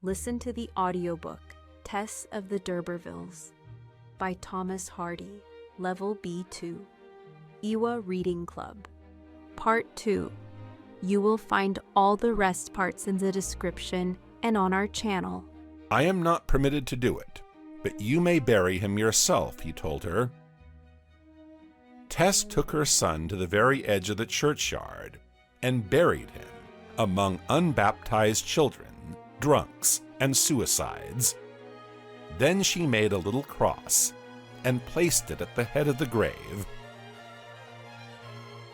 Listen to the audiobook, Tess of the D'Urbervilles, by Thomas Hardy, Level B2, Iwa Reading Club. Part 2. You will find all the rest parts in the description and on our channel. I am not permitted to do it, but you may bury him yourself, he told her. Tess took her son to the very edge of the churchyard and buried him among unbaptized children, drunks, and suicides. Then she made a little cross and placed it at the head of the grave.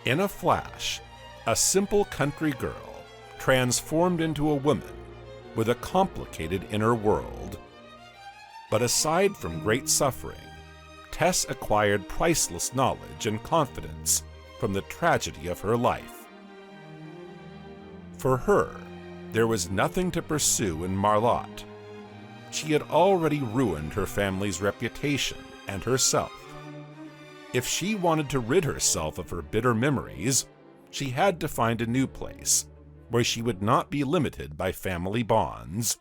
In a flash, a simple country girl transformed into a woman with a complicated inner world. But aside from great suffering, Tess acquired priceless knowledge and confidence from the tragedy of her life. For her, there was nothing to pursue in Marlotte. She had already ruined her family's reputation and herself. If she wanted to rid herself of her bitter memories, she had to find a new place where she would not be limited by family bonds.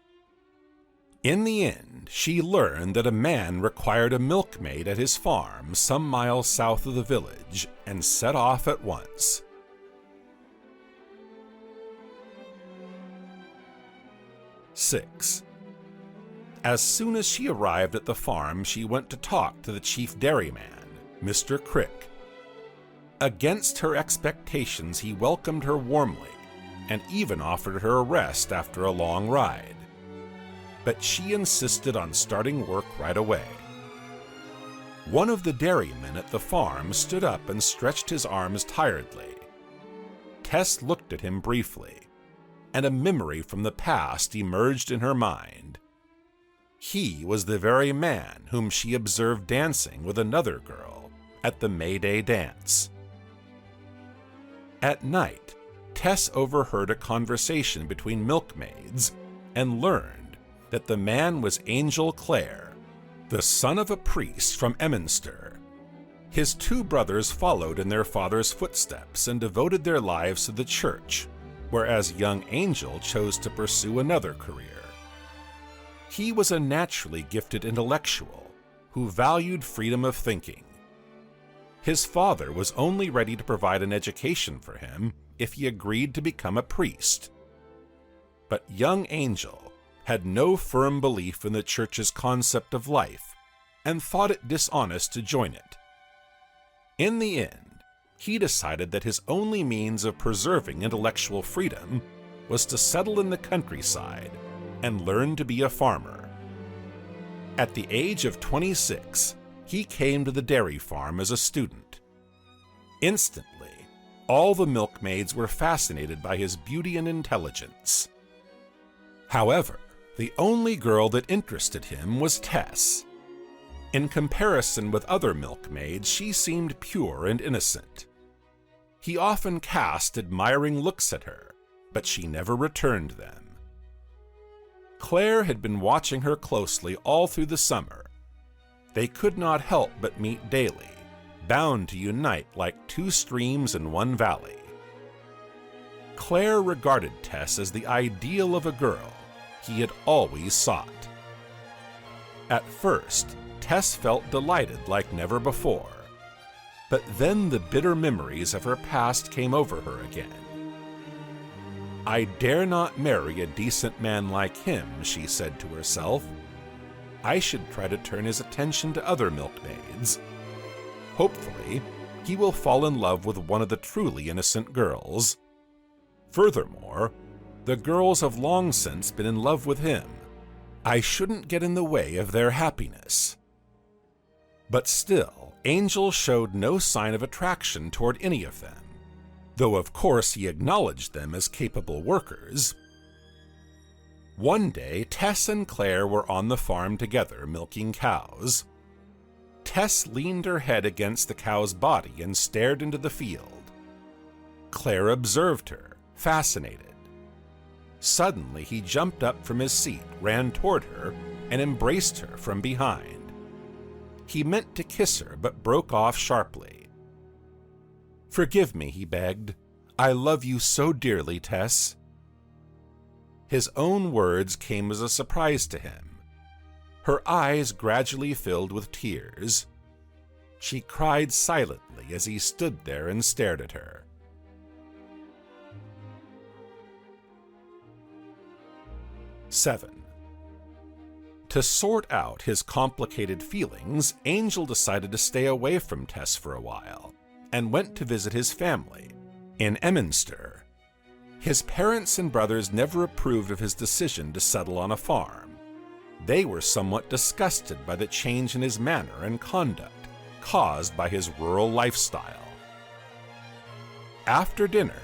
In the end, she learned that a man required a milkmaid at his farm some miles south of the village and set off at once. As soon as she arrived at the farm, she went to talk to the chief dairyman, Mr. Crick. Against her expectations, he welcomed her warmly and even offered her a rest after a long ride. But she insisted on starting work right away. One of the dairymen at the farm stood up and stretched his arms tiredly. Tess looked at him briefly, and a memory from the past emerged in her mind. He was the very man whom she observed dancing with another girl at the May Day dance. At night, Tess overheard a conversation between milkmaids and learned that the man was Angel Clare, the son of a priest from Emminster. His two brothers followed in their father's footsteps and devoted their lives to the church, whereas young Angel chose to pursue another career. He was a naturally gifted intellectual who valued freedom of thinking. His father was only ready to provide an education for him if he agreed to become a priest. But young Angel had no firm belief in the church's concept of life and thought it dishonest to join it. In the end, he decided that his only means of preserving intellectual freedom was to settle in the countryside and learn to be a farmer. At the age of 26, he came to the dairy farm as a student. Instantly, all the milkmaids were fascinated by his beauty and intelligence. However, the only girl that interested him was Tess. In comparison with other milkmaids, she seemed pure and innocent. He often cast admiring looks at her, but she never returned them. Claire had been watching her closely all through the summer. They could not help but meet daily, bound to unite like two streams in one valley. Claire regarded Tess as the ideal of a girl he had always sought. At first, Tess felt delighted like never before, but then the bitter memories of her past came over her again. "I dare not marry a decent man like him," she said to herself. "I should try to turn his attention to other milkmaids. Hopefully, he will fall in love with one of the truly innocent girls. Furthermore, the girls have long since been in love with him. I shouldn't get in the way of their happiness." But still, Angel showed no sign of attraction toward any of them, though of course he acknowledged them as capable workers. One day, Tess and Claire were on the farm together milking cows. Tess leaned her head against the cow's body and stared into the field. Claire observed her, fascinated. Suddenly, he jumped up from his seat, ran toward her, and embraced her from behind. He meant to kiss her, but broke off sharply. "Forgive me," he begged. "I love you so dearly, Tess." His own words came as a surprise to him. Her eyes gradually filled with tears. She cried silently as he stood there and stared at her. "7. To sort out his complicated feelings, Angel decided to stay away from Tess for a while and went to visit his family in Emminster. His parents and brothers never approved of his decision to settle on a farm. They were somewhat disgusted by the change in his manner and conduct caused by his rural lifestyle. After dinner,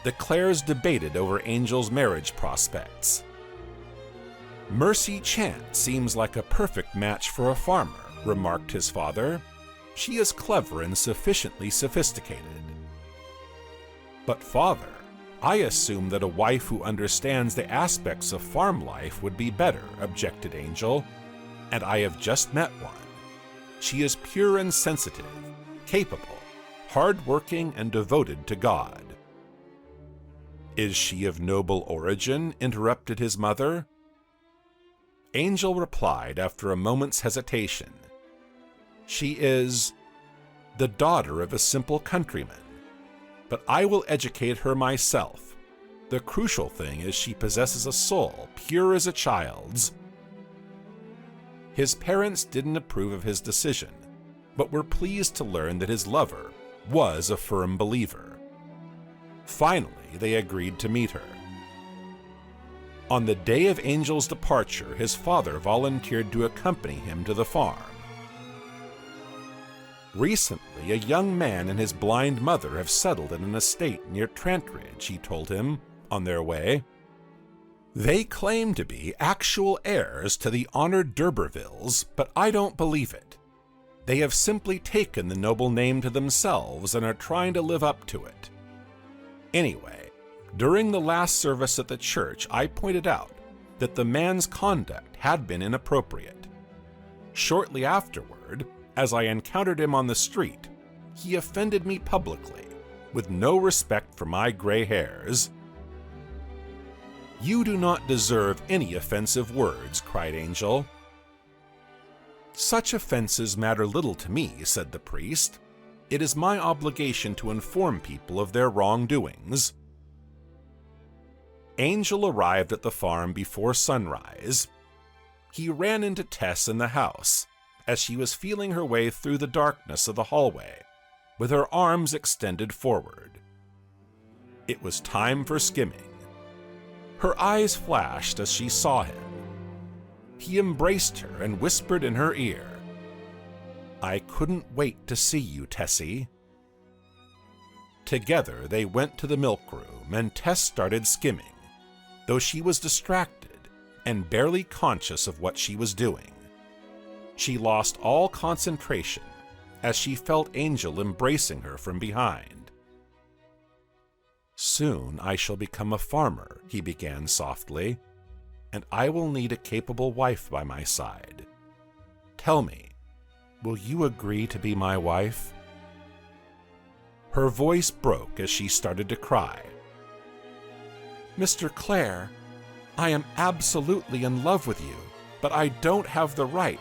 the Clares debated over Angel's marriage prospects. "Mercy Chant seems like a perfect match for a farmer," remarked his father. "She is clever and sufficiently sophisticated." "But father, I assume that a wife who understands the aspects of farm life would be better," objected Angel, "and I have just met one. She is pure and sensitive, capable, hard-working, and devoted to God." "Is she of noble origin?" interrupted his mother. Angel replied after a moment's hesitation. "She is the daughter of a simple countryman, but I will educate her myself. The crucial thing is she possesses a soul pure as a child's." His parents didn't approve of his decision, but were pleased to learn that his lover was a firm believer. Finally, they agreed to meet her. On the day of Angel's departure, his father volunteered to accompany him to the farm. "Recently, a young man and his blind mother have settled in an estate near Trantridge," he told him on their way. "They claim to be actual heirs to the honored d'Urbervilles, but I don't believe it. They have simply taken the noble name to themselves and are trying to live up to it. Anyway, during the last service at the church, I pointed out that the man's conduct had been inappropriate. Shortly afterward, as I encountered him on the street, he offended me publicly, with no respect for my gray hairs." "You do not deserve any offensive words," cried Angel. "Such offenses matter little to me," said the priest. "It is my obligation to inform people of their wrongdoings." Angel arrived at the farm before sunrise. He ran into Tess in the house, as she was feeling her way through the darkness of the hallway, with her arms extended forward. It was time for skimming. Her eyes flashed as she saw him. He embraced her and whispered in her ear, "I couldn't wait to see you, Tessie." Together they went to the milk room, and Tess started skimming, though she was distracted and barely conscious of what she was doing. She lost all concentration as she felt Angel embracing her from behind. "Soon I shall become a farmer," he began softly, "and I will need a capable wife by my side. Tell me, will you agree to be my wife?" Her voice broke as she started to cry. "Mr. Clare, I am absolutely in love with you, but I don't have the right.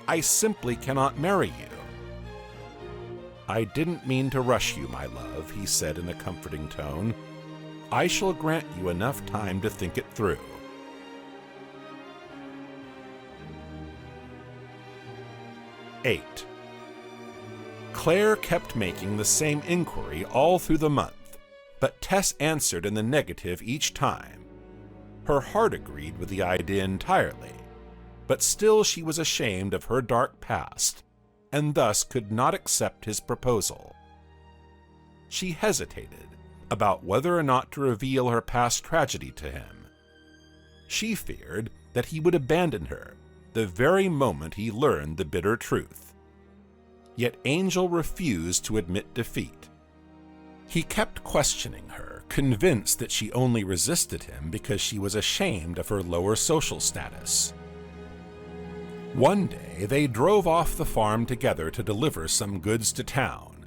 I simply cannot marry you." "I didn't mean to rush you, my love," he said in a comforting tone. "I shall grant you enough time to think it through." 8. Claire kept making the same inquiry all through the month, but Tess answered in the negative each time. Her heart agreed with the idea entirely, but still she was ashamed of her dark past, and thus could not accept his proposal. She hesitated about whether or not to reveal her past tragedy to him. She feared that he would abandon her the very moment he learned the bitter truth. Yet Angel refused to admit defeat. He kept questioning her, convinced that she only resisted him because she was ashamed of her lower social status. One day, they drove off the farm together to deliver some goods to town.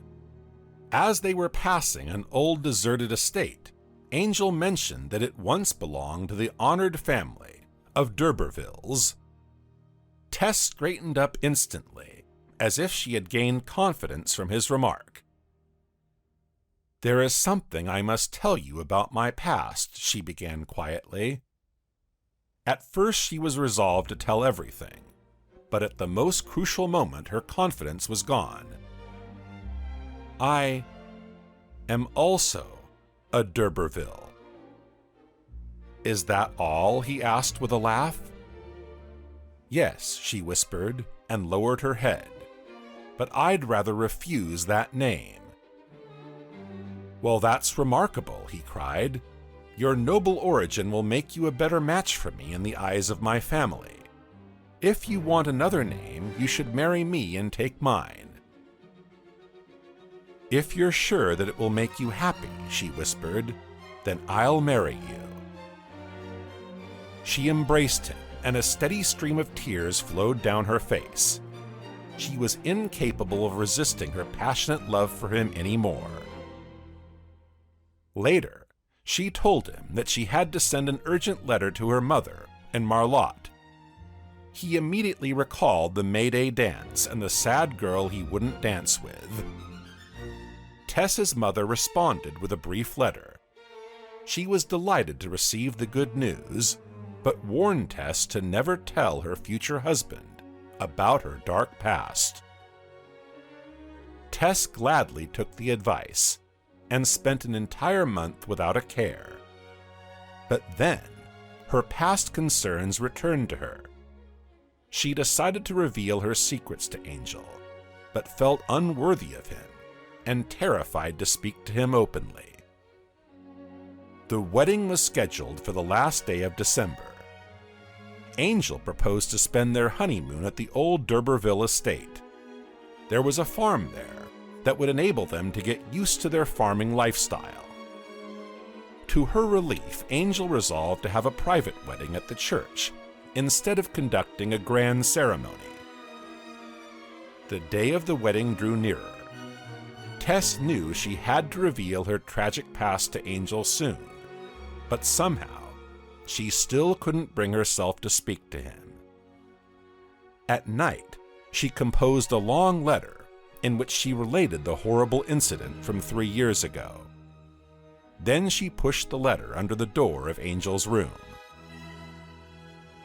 As they were passing an old deserted estate, Angel mentioned that it once belonged to the honored family of d'Urbervilles. Tess straightened up instantly, as if she had gained confidence from his remark. "There is something I must tell you about my past," she began quietly. At first she was resolved to tell everything, but at the most crucial moment her confidence was gone. "I am also a d'Urberville." "Is that all?" he asked with a laugh. "Yes," she whispered, and lowered her head, "but I'd rather refuse that name." "Well, that's remarkable," he cried. "Your noble origin will make you a better match for me in the eyes of my family. If you want another name, you should marry me and take mine." "If you're sure that it will make you happy," she whispered, "then I'll marry you." She embraced him, and a steady stream of tears flowed down her face. She was incapable of resisting her passionate love for him anymore. Later, she told him that she had to send an urgent letter to her mother in Marlotte. He immediately recalled the May Day dance and the sad girl he wouldn't dance with. Tess's mother responded with a brief letter. She was delighted to receive the good news, but warned Tess to never tell her future husband about her dark past. Tess gladly took the advice and spent an entire month without a care. But then, her past concerns returned to her. She decided to reveal her secrets to Angel, but felt unworthy of him and terrified to speak to him openly. The wedding was scheduled for the last day of December. Angel proposed to spend their honeymoon at the old d'Urberville estate. There was a farm there that would enable them to get used to their farming lifestyle. To her relief, Angel resolved to have a private wedding at the church instead of conducting a grand ceremony. The day of the wedding drew nearer. Tess knew she had to reveal her tragic past to Angel soon, but somehow she still couldn't bring herself to speak to him. At night, she composed a long letter in which she related the horrible incident from 3 years ago. Then she pushed the letter under the door of Angel's room.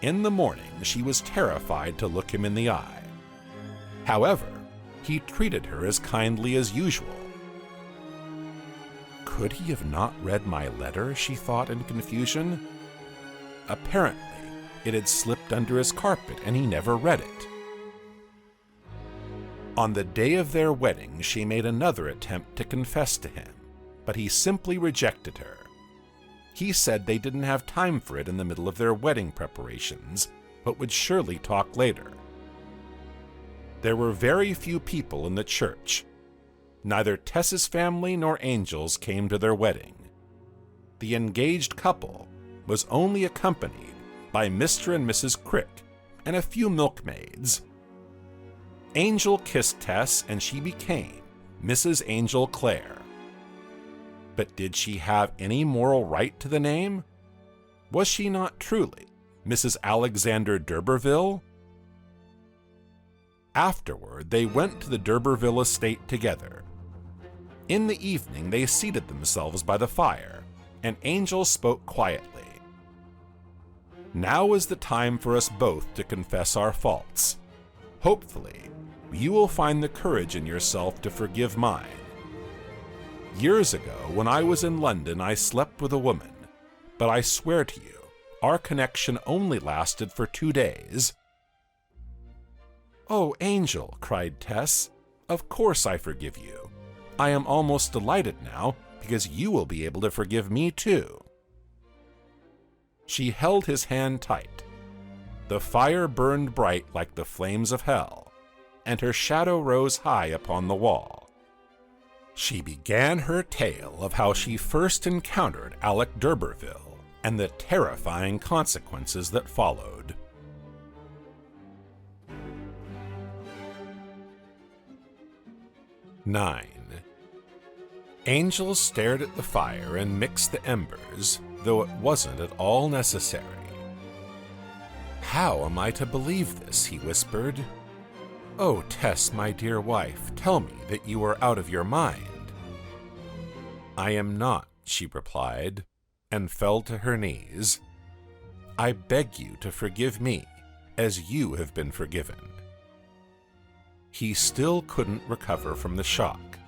In the morning, she was terrified to look him in the eye. However, he treated her as kindly as usual. Could he have not read my letter, she thought in confusion? Apparently, it had slipped under his carpet and he never read it. On the day of their wedding, she made another attempt to confess to him, but he simply rejected her. He said they didn't have time for it in the middle of their wedding preparations, but would surely talk later. There were very few people in the church. Neither Tess's family nor Angel's came to their wedding. The engaged couple was only accompanied by Mr. and Mrs. Crick and a few milkmaids. Angel kissed Tess and she became Mrs. Angel Clare. But did she have any moral right to the name? Was she not truly Mrs. Alexander d'Urberville? Afterward, they went to the d'Urberville estate together. In the evening, they seated themselves by the fire, and Angel spoke quietly. Now is the time for us both to confess our faults. Hopefully, you will find the courage in yourself to forgive mine. Years ago, when I was in London, I slept with a woman, but I swear to you, our connection only lasted for 2 days. "Oh, Angel," cried Tess, "of course I forgive you. I am almost delighted now, because you will be able to forgive me too." She held his hand tight. The fire burned bright like the flames of hell, and her shadow rose high upon the wall. She began her tale of how she first encountered Alec d'Urberville and the terrifying consequences that followed. "9. Angel stared at the fire and mixed the embers, though it wasn't at all necessary. "How am I to believe this?" he whispered. "Oh, Tess, my dear wife, tell me that you are out of your mind." "I am not," she replied, and fell to her knees. "I beg you to forgive me, as you have been forgiven." He still couldn't recover from the shock.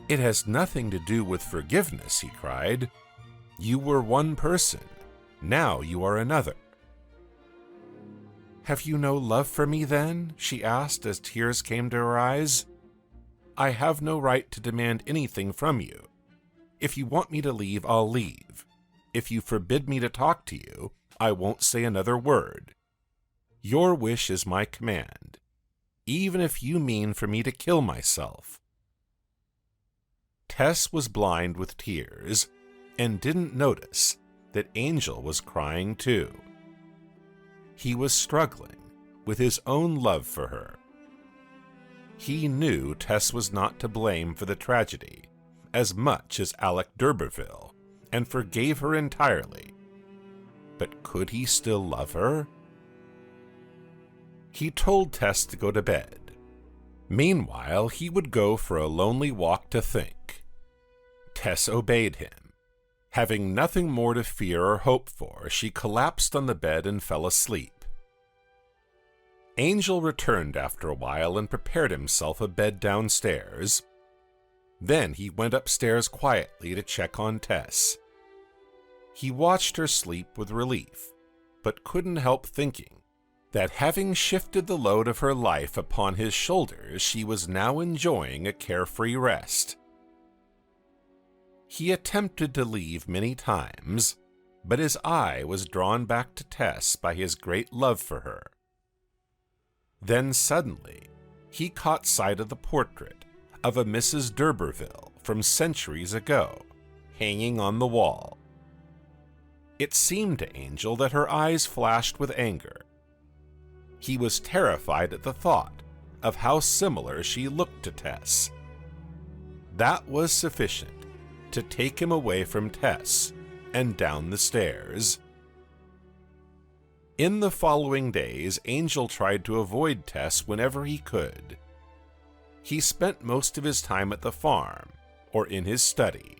"It has nothing to do with forgiveness," he cried. "You were one person, now you are another." "Have you no love for me, then?" she asked as tears came to her eyes. "I have no right to demand anything from you. If you want me to leave, I'll leave. If you forbid me to talk to you, I won't say another word. Your wish is my command, even if you mean for me to kill myself." Tess was blind with tears and didn't notice that Angel was crying too. He was struggling with his own love for her. He knew Tess was not to blame for the tragedy as much as Alec d'Urberville, and forgave her entirely. But could he still love her? He told Tess to go to bed. Meanwhile, he would go for a lonely walk to think. Tess obeyed him. Having nothing more to fear or hope for, she collapsed on the bed and fell asleep. Angel returned after a while and prepared himself a bed downstairs. Then he went upstairs quietly to check on Tess. He watched her sleep with relief, but couldn't help thinking that having shifted the load of her life upon his shoulders, she was now enjoying a carefree rest. He attempted to leave many times, but his eye was drawn back to Tess by his great love for her. Then suddenly, he caught sight of the portrait of a Mrs. d'Urberville from centuries ago, hanging on the wall. It seemed to Angel that her eyes flashed with anger. He was terrified at the thought of how similar she looked to Tess. That was sufficient to take him away from Tess and down the stairs. In the following days, Angel tried to avoid Tess whenever he could. He spent most of his time at the farm or in his study.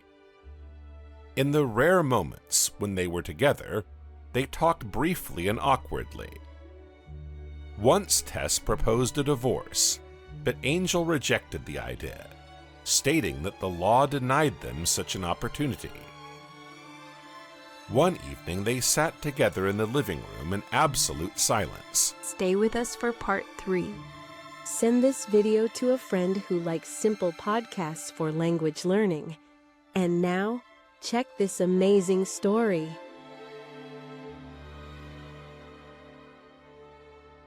In the rare moments when they were together, they talked briefly and awkwardly. Once Tess proposed a divorce, but Angel rejected the idea, stating that the law denied them such an opportunity. One evening they sat together in the living room in absolute silence. Stay with us for part 3. Send this video to a friend who likes simple podcasts for language learning. And now, check this amazing story.